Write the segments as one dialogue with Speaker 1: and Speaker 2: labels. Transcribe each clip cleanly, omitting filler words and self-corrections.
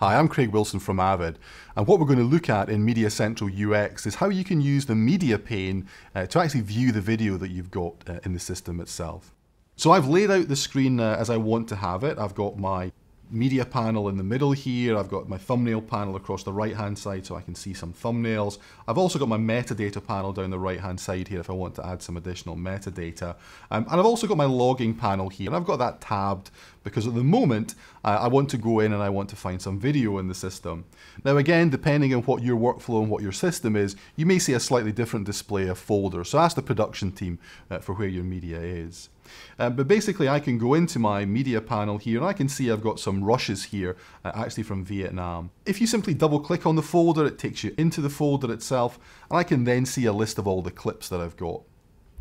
Speaker 1: Hi, I'm Craig Wilson from Avid, and what we're going to look at in Media Central UX is how you can use the media pane to actually view the video that you've got in the system itself. So I've laid out the screen as I want to have it. I've got my media panel in the middle here. I've got my thumbnail panel across the right hand side so I can see some thumbnails. I've also got my metadata panel down the right hand side here if I want to add some additional metadata. And I've also got my logging panel here, and I've got that tabbed because at the moment I want to go in and I want to find some video in the system. Now again, depending on what your workflow and what your system is, you may see a slightly different display of folders. So ask the production team for where your media is. But basically I can go into my media panel here and I can see I've got some rushes here, actually from Vietnam. If you simply double click on the folder, it takes you into the folder itself, and I can then see a list of all the clips that I've got.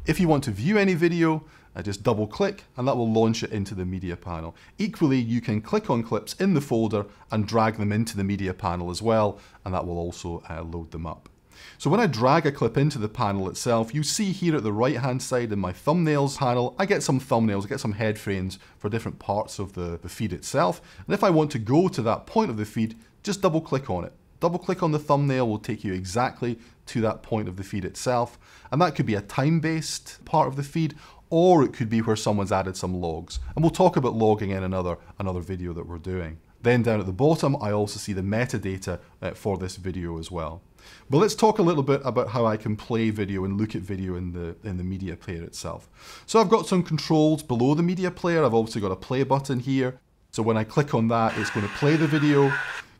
Speaker 1: If you want to view any video, just double click and that will launch it into the media panel. Equally, you can click on clips in the folder and drag them into the media panel as well, and that will also load them up. So when I drag a clip into the panel itself, you see here at the right hand side in my thumbnails panel, I get some thumbnails, I get some head frames for different parts of the feed itself. And if I want to go to that point of the feed, just double click on it. Double click on the thumbnail will take you exactly to that point of the feed itself. And that could be a time-based part of the feed, or it could be where someone's added some logs. And we'll talk about logging in another video that we're doing. Then down at the bottom, I also see the metadata for this video as well. But let's talk a little bit about how I can play video and look at video in the media player itself. So I've got some controls below the media player. I've also got a play button here. So when I click on that, it's going to play the video.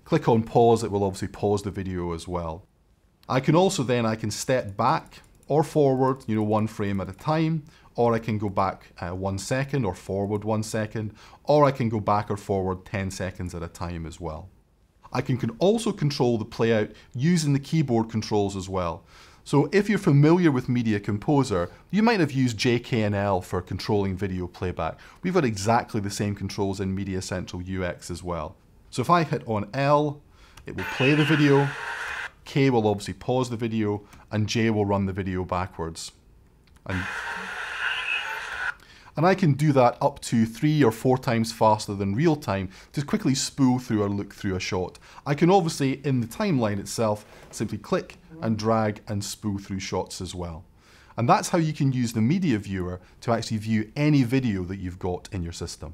Speaker 1: Click on pause, it will obviously pause the video as well. I can also then, I can step back or forward, one frame at a time, or I can go back 1 second or forward 1 second, or I can go back or forward 10 seconds at a time as well. I can also control the playout using the keyboard controls as well. So if you're familiar with Media Composer, you might have used JK&L for controlling video playback. We've got exactly the same controls in Media Central UX as well. So if I hit on L, it will play the video, K will obviously pause the video, and J will run the video backwards. And I can do that up to 3 or 4 times faster than real time to quickly spool through or look through a shot. I can obviously, in the timeline itself, simply click and drag and spool through shots as well. And that's how you can use the media viewer to actually view any video that you've got in your system.